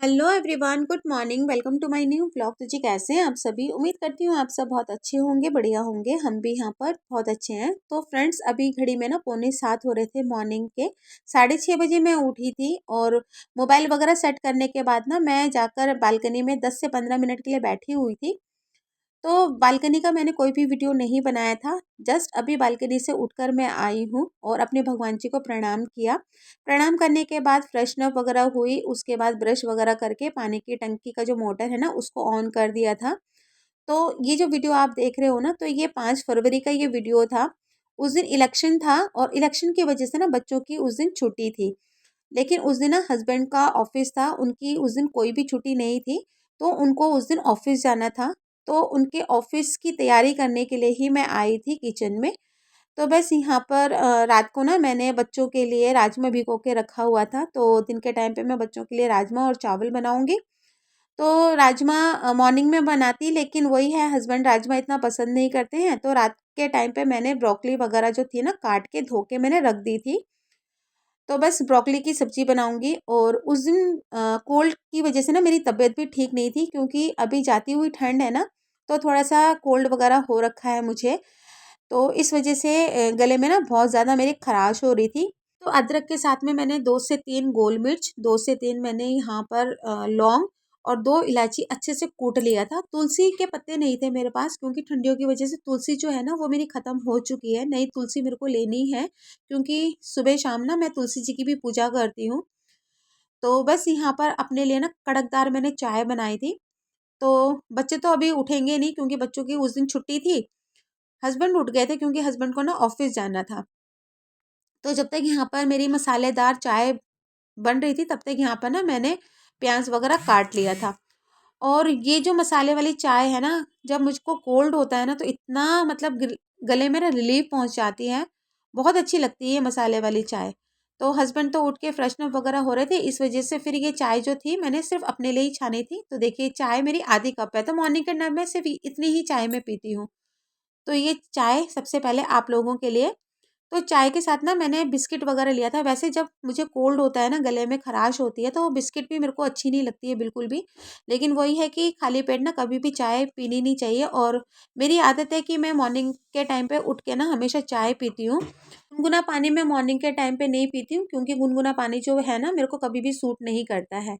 Hello everyone, good morning. Welcome to my new blog. तो जी कैसे हैं आप सभी? उम्मीद करती हूँ आप सब बहुत अच्छे होंगे, बढ़िया होंगे। हम भी यहाँ पर बहुत अच्छे हैं। तो फ्रेंड्स, अभी घड़ी में ना 6:45 हो रहे थे मॉर्निंग के। 6:30 बजे मैं उठी थी और मोबाइल वगैरह सेट करने के बाद ना मैं जाकर बालकनी में 10 से 15 मिनट के लिए बैठी हुई थी। तो बालकनी का मैंने कोई भी वीडियो नहीं बनाया था। जस्ट अभी बालकनी से उठकर मैं आई हूँ और अपने भगवान जी को प्रणाम किया। प्रणाम करने के बाद फ्रेशन अप वगैरह हुई, उसके बाद ब्रश वगैरह करके पानी की टंकी का जो मोटर है ना उसको ऑन कर दिया था। तो ये जो वीडियो आप देख रहे हो ना, तो ये 5 फरवरी का ये वीडियो था। उस दिन इलेक्शन था और इलेक्शन की वजह से ना बच्चों की उस दिन छुट्टी थी। लेकिन उस दिन ना हस्बैंड का ऑफिस था, उनकी उस दिन कोई भी छुट्टी नहीं थी। तो उनको उस दिन ऑफिस जाना था। तो उनके ऑफिस की तैयारी करने के लिए ही मैं आई थी किचन में। तो बस यहाँ पर रात को ना मैंने बच्चों के लिए राजमा भिगो के रखा हुआ था। तो दिन के टाइम पे मैं बच्चों के लिए राजमा और चावल बनाऊंगी। तो राजमा मॉर्निंग में बनाती, लेकिन वही है, हस्बैंड राजमा इतना पसंद नहीं करते हैं। तो रात के टाइम पे मैंने ब्रोकली वगैरह जो थी ना काट के धो के मैंने रख दी थी। तो बस ब्रोकली की सब्जी बनाऊंगी। और उस दिन कोल्ड की वजह से ना मेरी तबीयत भी ठीक नहीं थी, क्योंकि अभी जाती हुई ठंड है ना, तो थोड़ा सा कोल्ड वगैरह हो रखा है मुझे। तो इस वजह से गले में ना बहुत ज़्यादा मेरी खराश हो रही थी। तो अदरक के साथ में मैंने 2 से 3 गोल मिर्च, 2 से 3 मैंने यहाँ पर लौंग और 2 इलायची अच्छे से कूट लिया था। तुलसी के पत्ते नहीं थे मेरे पास, क्योंकि ठंडियों की वजह से तुलसी जो है ना वो मेरी ख़त्म हो चुकी है। नई तुलसी मेरे को लेनी है, क्योंकि सुबह शाम ना मैं तुलसी जी की भी पूजा करती हूँ। तो बस यहाँ पर अपने लिए ना कड़कदार मैंने चाय बनाई थी। तो बच्चे तो अभी उठेंगे नहीं, क्योंकि बच्चों की उस दिन छुट्टी थी। हस्बैंड उठ गए थे, क्योंकि हस्बैंड को ना ऑफिस जाना था। तो जब तक यहाँ पर मेरी मसालेदार चाय बन रही थी, तब तक यहाँ पर ना मैंने प्याज वगैरह काट लिया था। और ये जो मसाले वाली चाय है ना, जब मुझको कोल्ड होता है ना, तो इतना मतलब गले में ना रिलीफ पहुंच जाती है। बहुत अच्छी लगती है ये मसाले वाली चाय। तो हस्बैंड तो उठ के फ्रेशन अप वगैरह हो रहे थे, इस वजह से फिर ये चाय जो थी मैंने सिर्फ अपने लिए ही छानी थी। तो देखिए, चाय मेरी आधी कप है। तो मॉर्निंग के टाइम में सिर्फ इतनी ही चाय मैं पीती हूँ। तो ये चाय सबसे पहले आप लोगों के लिए। तो चाय के साथ ना मैंने बिस्किट वगैरह लिया था। वैसे जब मुझे कोल्ड होता है ना, गले में खराश होती है, तो बिस्किट भी मेरे को अच्छी नहीं लगती है बिल्कुल भी। लेकिन वही है कि खाली पेट ना कभी भी चाय पीनी नहीं चाहिए। और मेरी आदत है कि मैं मॉर्निंग के टाइम पे उठ के ना हमेशा चाय पीती हूँ। गुनगुना पानी मैं मॉर्निंग के टाइम पे नहीं पीती हूँ, क्योंकि गुनगुना पानी जो है ना मेरे को कभी भी सूट नहीं करता है।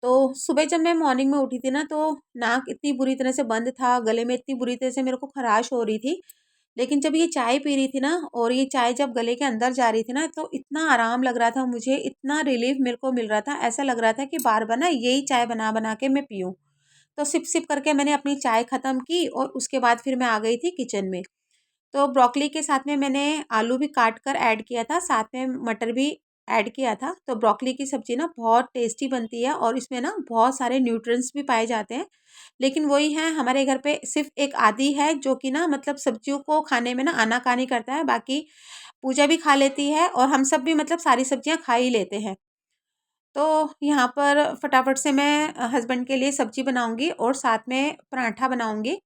तो सुबह जब मैं मॉर्निंग में उठी थी ना, तो नाक इतनी बुरी तरह से बंद था, गले में इतनी बुरी तरह से मेरे को खराश हो रही थी। लेकिन जब ये चाय पी रही थी ना, और ये चाय जब गले के अंदर जा रही थी ना, तो इतना आराम लग रहा था मुझे, इतना रिलीफ मेरे को मिल रहा था। ऐसा लग रहा था कि बार बार ना यही चाय बना बना के मैं पीऊँ। तो सिप सिप करके मैंने अपनी चाय ख़त्म की और उसके बाद फिर मैं आ गई थी किचन में। तो ब्रोकली के साथ में मैंने आलू भी काट कर ऐड किया था, साथ में मटर भी ऐड किया था। तो ब्रोकली की सब्ज़ी ना बहुत टेस्टी बनती है और इसमें ना बहुत सारे न्यूट्रिएंट्स भी पाए जाते हैं। लेकिन वही है, हमारे घर पे सिर्फ़ एक आदी है जो कि ना मतलब सब्जियों को खाने में ना आनाकानी करता है। बाकी पूजा भी खा लेती है और हम सब भी मतलब सारी सब्जियाँ खा ही लेते हैं। तो यहाँ पर फटाफट से मैं हस्बैंड के लिए सब्ज़ी बनाऊँगी और साथ में पराठा बनाऊँगी।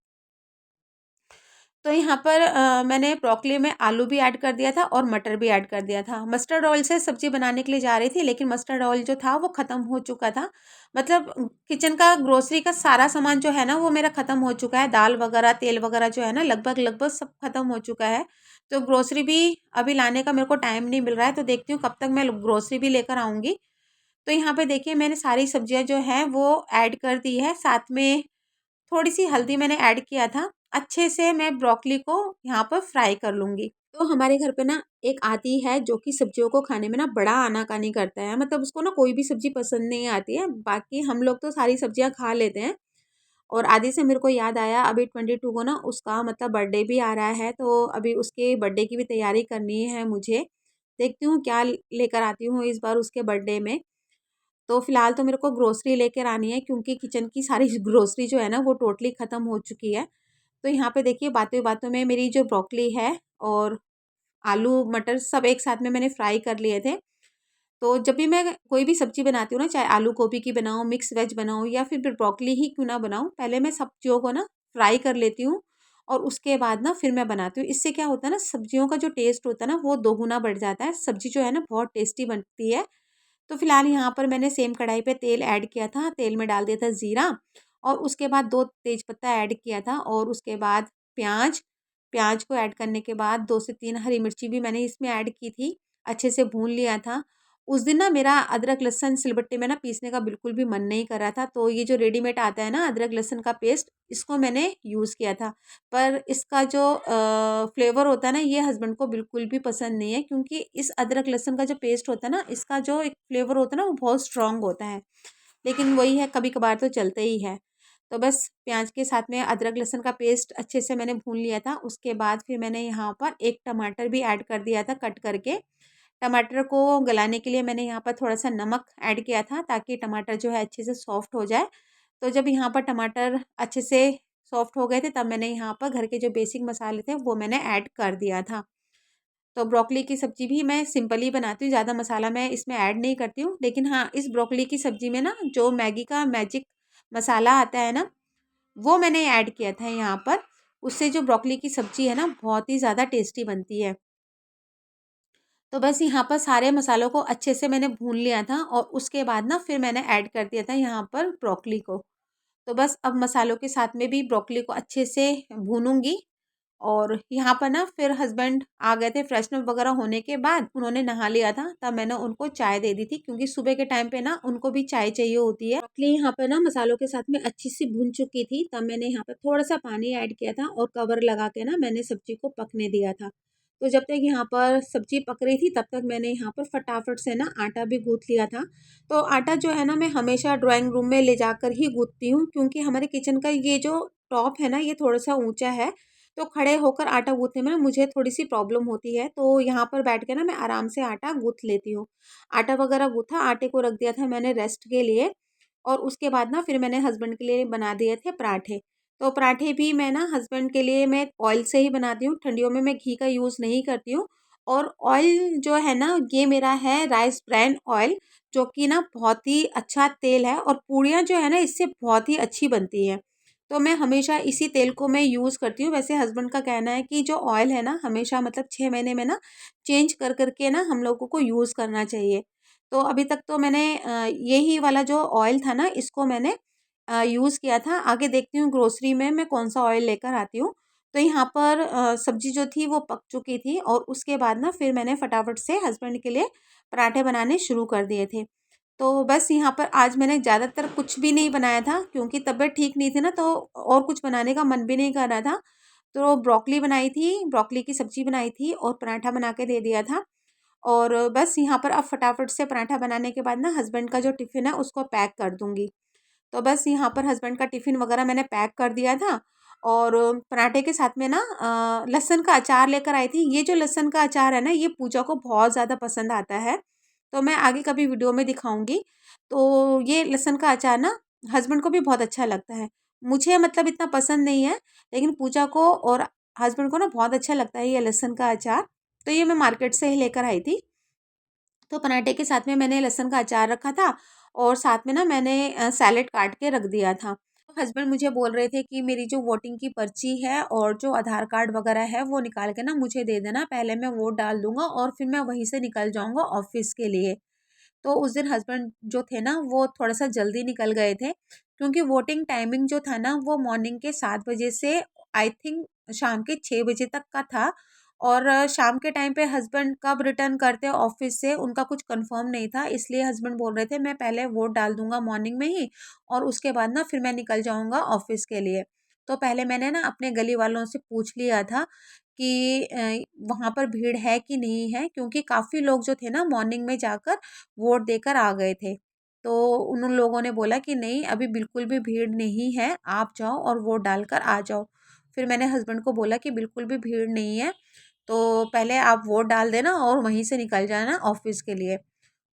तो यहाँ पर मैंने ब्रोकली में आलू भी ऐड कर दिया था और मटर भी ऐड कर दिया था। मस्टर्ड ऑयल से सब्ज़ी बनाने के लिए जा रही थी, लेकिन मस्टर्ड ऑयल जो था वो ख़त्म हो चुका था। मतलब किचन का ग्रोसरी का सारा सामान जो है ना वो मेरा ख़त्म हो चुका है। दाल वग़ैरह, तेल वग़ैरह जो है ना लगभग-लगभग सब ख़त्म हो चुका है। तो ग्रोसरी भी अभी लाने का मेरे को टाइम नहीं मिल रहा है, तो देखती हूँ कब तक मैं ग्रोसरी भी लेकर आऊँगी। तो यहाँ पे देखिए, मैंने सारी सब्जियाँ जो हैं वो ऐड कर दी है। साथ में थोड़ी-सी हल्दी मैंने ऐड किया था। अच्छे से मैं ब्रोकली को यहाँ पर फ्राई कर लूँगी। तो हमारे घर पे ना एक आती है जो कि सब्जियों को खाने में ना बड़ा आनाकानी करता है। मतलब उसको ना कोई भी सब्ज़ी पसंद नहीं आती है। बाकी हम लोग तो सारी सब्जियाँ खा लेते हैं। और आदि से मेरे को याद आया, अभी 22 को ना उसका मतलब बर्थडे भी आ रहा है। तो अभी उसके बर्थडे की भी तैयारी करनी है मुझे। देखती हूँ क्या लेकर आती हूँ इस बार उसके बर्थडे में। तो फिलहाल तो मेरे को ग्रोसरी लेकर आनी है, क्योंकि किचन की सारी ग्रोसरी जो है ना वो टोटली ख़त्म हो चुकी है। तो यहाँ पे देखिए, बातों-बातों में मेरी जो ब्रोकली है और आलू मटर सब एक साथ में मैंने फ्राई कर लिए थे। तो जब भी मैं कोई भी सब्ज़ी बनाती हूँ ना, चाहे आलू गोभी की बनाऊँ, मिक्स वेज बनाऊँ या फिर ब्रोकली ही क्यों ना बनाऊँ, पहले मैं सब्जियों को ना फ्राई कर लेती हूँ और उसके बाद ना फिर मैं बनाती हूँ। इससे क्या होता है ना, सब्जियों का जो टेस्ट होता है ना वो दोगुना बढ़ जाता है। सब्ज़ी जो है ना बहुत टेस्टी बनती है। तो फिलहाल यहाँ पर मैंने सेम कढ़ाई पे तेल ऐड किया था, तेल में डाल दिया था ज़ीरा और उसके बाद 2 तेज़पत्ता ऐड किया था और उसके बाद प्याज, प्याज को ऐड करने के बाद 2 से 3 हरी मिर्ची भी मैंने इसमें ऐड की थी, अच्छे से भून लिया था। उस दिन ना मेरा अदरक लहसुन सिलबट्टे में ना पीसने का बिल्कुल भी मन नहीं कर रहा था, तो ये जो रेडीमेड आता है ना अदरक लहसुन का पेस्ट, इसको मैंने यूज़ किया था। पर इसका जो फ्लेवर होता है ना, ये हस्बैंड को बिल्कुल भी पसंद नहीं है, क्योंकि इस अदरक लहसुन का जो पेस्ट होता है ना, इसका जो एक फ्लेवर होता है ना, वो बहुत स्ट्रॉन्ग होता है। लेकिन वही है, कभी कभार तो चलता ही है। तो बस प्याज के साथ में अदरक लहसुन का पेस्ट अच्छे से मैंने भून लिया था। उसके बाद फिर मैंने यहाँ पर एक टमाटर भी ऐड कर दिया था कट करके। टमाटर को गलाने के लिए मैंने यहाँ पर थोड़ा सा नमक ऐड किया था, ताकि टमाटर जो है अच्छे से सॉफ्ट हो जाए। तो जब यहाँ पर टमाटर अच्छे से सॉफ्ट हो गए थे, तब मैंने यहाँ पर घर के जो बेसिक मसाले थे वो मैंने ऐड कर दिया था। तो ब्रोकली की सब्ज़ी भी मैं सिंपल ही बनाती हूँ, ज़्यादा मसाला मैं इसमें ऐड नहीं करती हूँ। लेकिन हाँ, इस ब्रोकली की सब्ज़ी में ना जो मैगी का मैजिक मसाला आता है ना, वो मैंने ऐड किया था यहाँ पर। उससे जो ब्रोकली की सब्ज़ी है ना, बहुत ही ज़्यादा टेस्टी बनती है। तो बस यहाँ पर सारे मसालों को अच्छे से मैंने भून लिया था और उसके बाद ना फिर मैंने ऐड कर दिया था यहाँ पर ब्रोकली को। तो बस अब मसालों के साथ में भी ब्रोकली को अच्छे से भूनूंगी। और यहाँ पर ना फिर हस्बैंड आ गए थे, फ्रेशन अप वगैरह होने के बाद उन्होंने नहा लिया था, तब मैंने उनको चाय दे दी थी, क्योंकि सुबह के टाइम पे ना उनको भी चाय चाहिए होती है। ब्रोकली यहाँ पर ना मसालों के साथ में अच्छी सी भून चुकी थी, तब मैंने यहाँ पर थोड़ा सा पानी ऐड किया था और कवर लगा के ना मैंने सब्जी को पकने दिया था। तो जब तक यहाँ पर सब्जी पक रही थी, तब तक मैंने यहाँ पर फटाफट से ना आटा भी गूँथ लिया था। तो आटा जो है ना, मैं हमेशा ड्राइंग रूम में ले जाकर ही गूँथती हूँ, क्योंकि हमारे किचन का ये जो टॉप है ना, ये थोड़ा सा ऊंचा है। तो खड़े होकर आटा गूँथने में ना मुझे थोड़ी-सी प्रॉब्लम होती है, तो यहाँ पर बैठ के ना मैं आराम से आटा गूँथ लेती हूँ। आटा वगैरह गूँथा, आटे को रख दिया था मैंने रेस्ट के लिए और उसके बाद ना फिर मैंने हस्बैंड के लिए बना दिए थे पराठे। तो पराठे भी मैं ना हस्बैंड के लिए मैं ऑयल से ही बनाती हूँ, ठंडियों में मैं घी का यूज़ नहीं करती हूँ। और ऑयल जो है ना, ये मेरा है राइस ब्रान ऑयल, जो कि ना बहुत ही अच्छा तेल है और पूड़ियाँ जो है ना, इससे बहुत ही अच्छी बनती हैं। तो मैं हमेशा इसी तेल को मैं यूज़ करती हूँ। वैसे हस्बैंड का कहना है कि जो ऑयल है ना, हमेशा मतलब 6 महीने में ना चेंज कर कर के ना हम लोगों को यूज़ करना चाहिए। तो अभी तक तो मैंने यही वाला जो ऑयल था ना, इसको मैंने यूज़ किया था। आगे देखती हूँ ग्रोसरी में मैं कौन-सा ऑयल लेकर आती हूँ। तो यहाँ पर सब्ज़ी जो थी वो पक चुकी थी और उसके बाद ना फिर मैंने फटाफट से हस्बैंड के लिए पराठे बनाने शुरू कर दिए थे। तो बस यहाँ पर आज मैंने ज़्यादातर कुछ भी नहीं बनाया था, क्योंकि तबीयत ठीक नहीं थी ना, तो और कुछ बनाने का मन भी नहीं कर रहा था। तो ब्रोकली बनाई थी, ब्रोकली की सब्ज़ी बनाई थी और पराठा बना के दे दिया था। और बस यहाँ पर अब फटाफट से पराठा बनाने के बाद ना हस्बैंड का जो टिफ़िन है उसको पैक कर दूँगी। तो बस यहाँ पर हस्बैंड का टिफ़िन वगैरह मैंने पैक कर दिया था और पराठे के साथ में ना लहसुन का अचार लेकर आई थी। ये जो लहसुन का अचार है ना, ये पूजा को बहुत ज़्यादा पसंद आता है। तो मैं आगे कभी वीडियो में दिखाऊँगी। तो ये लहसुन का अचार ना हस्बैंड को भी बहुत अच्छा लगता है। मुझे मतलब इतना पसंद नहीं है, लेकिन पूजा को और हस्बैंड को ना बहुत अच्छा लगता है ये लहसुन का अचार। तो ये मैं मार्केट से ही लेकर आई थी। तो पराठे के साथ में मैंने लहसुन का अचार रखा था और साथ में ना मैंने सैलेड काट के रख दिया था। तो हस्बैंड मुझे बोल रहे थे कि मेरी जो वोटिंग की पर्ची है और जो आधार कार्ड वगैरह है वो निकाल के ना मुझे दे देना, पहले मैं वोट डाल दूंगा और फिर मैं वहीं से निकल जाऊंगा ऑफिस के लिए। तो उस दिन हस्बैंड जो थे ना, वो थोड़ा सा जल्दी निकल गए थे, क्योंकि वोटिंग टाइमिंग जो था ना, वो मॉर्निंग के 7 बजे से आई थिंक शाम के 6 बजे तक का था। और शाम के टाइम पे हस्बैंड कब रिटर्न करते ऑफिस से उनका कुछ कंफर्म नहीं था, इसलिए हस्बैंड बोल रहे थे मैं पहले वोट डाल दूंगा मॉर्निंग में ही और उसके बाद ना फिर मैं निकल जाऊंगा ऑफिस के लिए। तो पहले मैंने ना अपने गली वालों से पूछ लिया था कि वहाँ पर भीड़ है कि नहीं है, क्योंकि काफ़ी लोग जो थे ना मॉर्निंग में जाकर वोट देकर आ गए थे। तो उन लोगों ने बोला कि नहीं, अभी बिल्कुल भी भीड़ नहीं है, आप जाओ और वोट डालकर आ जाओ। फिर मैंने हस्बैंड को बोला कि बिल्कुल भी भीड़ नहीं है, तो पहले आप वोट डाल देना और वहीं से निकल जाना ऑफिस के लिए।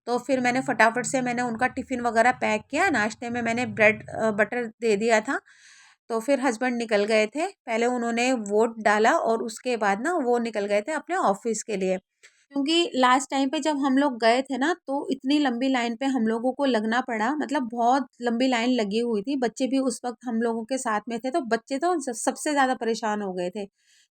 तो फिर मैंने फटाफट से मैंने उनका टिफ़िन वगैरह पैक किया, नाश्ते में मैंने ब्रेड बटर दे दिया था। तो फिर हस्बैंड निकल गए थे, पहले उन्होंने वोट डाला और उसके बाद ना वो निकल गए थे अपने ऑफिस के लिए। क्योंकि लास्ट टाइम पे जब हम लोग गए थे ना, तो इतनी लंबी लाइन पे हम लोगों को लगना पड़ा, मतलब बहुत लंबी लाइन लगी हुई थी। बच्चे भी उस वक़्त हम लोगों के साथ में थे, तो बच्चे तो सबसे ज़्यादा परेशान हो गए थे।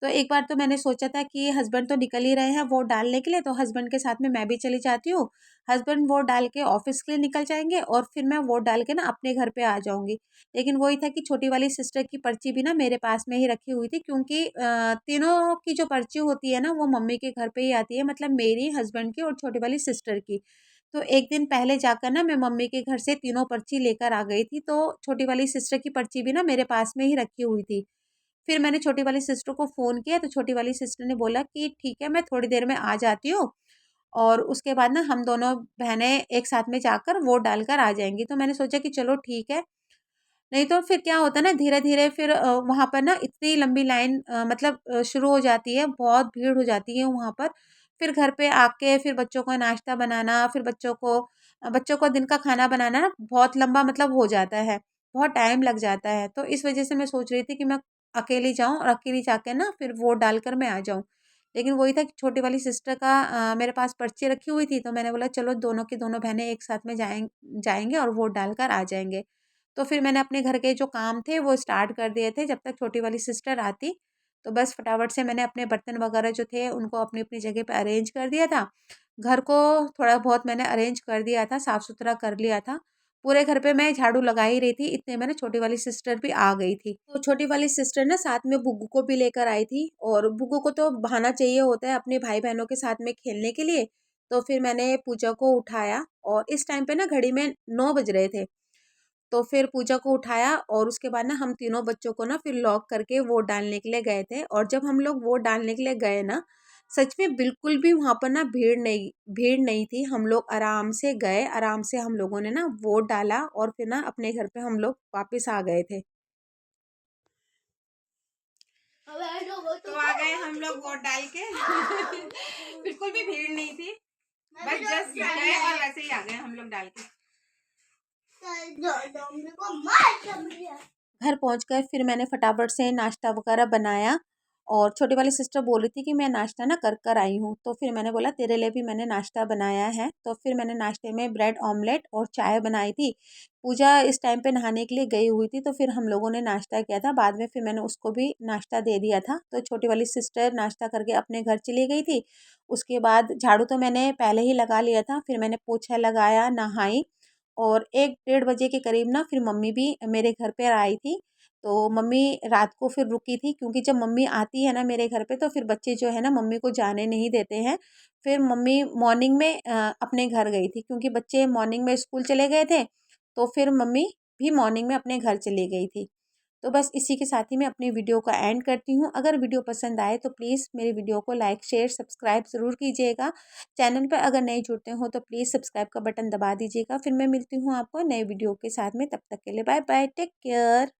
तो एक बार तो मैंने सोचा था कि हस्बैंड तो निकल ही रहे हैं वोट डालने के लिए, तो हस्बैंड के साथ में मैं भी चली जाती हूँ। हस्बैंड वोट डाल के ऑफिस के लिए निकल जाएंगे और फिर मैं वोट डाल के ना अपने घर पे आ जाऊंगी। लेकिन वही था कि छोटी वाली सिस्टर की पर्ची भी ना मेरे पास में ही रखी हुई थी, क्योंकि तीनों की जो पर्ची होती है ना वो मम्मी के घर पे ही आती है, मतलब मेरी, हस्बैंड की और छोटी वाली सिस्टर की। तो एक दिन पहले जाकर ना मैं मम्मी के घर से तीनों पर्ची लेकर आ गई थी, तो छोटी वाली सिस्टर की पर्ची भी ना मेरे पास में ही रखी हुई थी। फिर मैंने छोटी वाली सिस्टर को फ़ोन किया, तो छोटी वाली सिस्टर ने बोला कि ठीक है, मैं थोड़ी देर में आ जाती हूँ और उसके बाद ना हम दोनों बहनें एक साथ में जाकर वोट डालकर आ जाएँगी। तो मैंने सोचा कि चलो ठीक है, नहीं तो फिर क्या होता है ना, धीरे-धीरे फिर वहाँ पर ना इतनी लंबी लाइन मतलब शुरू हो जाती है, बहुत भीड़ हो जाती है वहाँ पर। फिर घर पे आके फिर बच्चों का नाश्ता बनाना, फिर बच्चों को दिन का खाना बनाना ना बहुत लंबा मतलब हो जाता है, बहुत टाइम लग जाता है। तो इस वज़ह से मैं सोच रही थी कि मैं अकेली जाऊँ और अकेली जाके ना फिर वोट डालकर मैं आ जाऊँ। लेकिन वही था कि छोटी वाली सिस्टर का मेरे पास पर्ची रखी हुई थी, तो मैंने बोला चलो दोनों की दोनों बहनें एक साथ में जाएँगे और वोट डालकर आ जाएँगे। तो फिर मैंने अपने घर के जो काम थे वो स्टार्ट कर दिए थे जब तक छोटी वाली सिस्टर आती। तो बस फटाफट से मैंने अपने बर्तन वगैरह जो थे उनको अपनी-अपनी जगह पे अरेंज कर दिया था। घर को थोड़ा बहुत मैंने अरेंज कर दिया था, साफ-सुथरा कर लिया था। पूरे घर पे मैं झाड़ू लगा ही रही थी, इतने में ना छोटी वाली सिस्टर भी आ गई थी। तो छोटी वाली सिस्टर ना साथ में बुग्गू को भी लेकर आई थी, और बुग्गू को तो बहाना चाहिए होता है अपने भाई-बहनों के साथ में खेलने के लिए। तो फिर मैंने पूजा को उठाया और इस टाइम पे ना घड़ी में 9 बज रहे थे। तो फिर पूजा को उठाया और उसके बाद ना हम तीनों बच्चों को ना फिर लॉक करके वोट डालने के लिए गए थे। और जब हम लोग वोट डालने के लिए गए ना, सच में बिल्कुल भी वहाँ पर ना भीड़ नहीं थी। हम लोग आराम से गए, आराम से हम लोगों ने ना वोट डाला और फिर ना अपने घर पे हम लोग वापस आ गए थे। तो आ गए हम लोग वोट डाल के। बिल्कुल भी भीड़ नहीं थी, बस जस्ट गए और वैसे ही आ गए हम लोग डाल के। घर पहुंचकर फिर मैंने फटाफट से नाश्ता वगैरह बनाया, और छोटी वाली सिस्टर बोल रही थी कि मैं नाश्ता ना कर कर आई हूँ, तो फिर मैंने बोला तेरे लिए भी मैंने नाश्ता बनाया है। तो फिर मैंने नाश्ते में ब्रेड ऑमलेट और चाय बनाई थी। पूजा इस टाइम पे नहाने के लिए गई हुई थी, तो फिर हम लोगों ने नाश्ता किया था। बाद में फिर मैंने उसको भी नाश्ता दे दिया था। तो छोटी वाली सिस्टर नाश्ता करके अपने घर चली गई थी। उसके बाद झाड़ू तो मैंने पहले ही लगा लिया था, फिर मैंने पोछा लगाया, नहाई, और 1 डेढ़ बजे के करीब ना फिर मम्मी भी मेरे घर पे आई थी। तो मम्मी रात को फिर रुकी थी, क्योंकि जब मम्मी आती है ना मेरे घर पे तो फिर बच्चे जो है ना मम्मी को जाने नहीं देते हैं। फिर मम्मी मॉर्निंग में अपने घर गई थी, क्योंकि बच्चे मॉर्निंग में स्कूल चले गए थे। तो फिर मम्मी भी मॉर्निंग में अपने घर चली गई थी। तो बस इसी के साथ ही मैं अपनी वीडियो का एंड करती हूँ। अगर वीडियो पसंद आए तो प्लीज़ मेरी वीडियो को लाइक, शेयर, सब्सक्राइब ज़रूर कीजिएगा। चैनल पर अगर नए जुड़ते हो तो प्लीज़ सब्सक्राइब का बटन दबा दीजिएगा। फिर मैं मिलती हूँ आपको नए वीडियो के साथ में, तब तक के लिए बाय बाय, टेक केयर।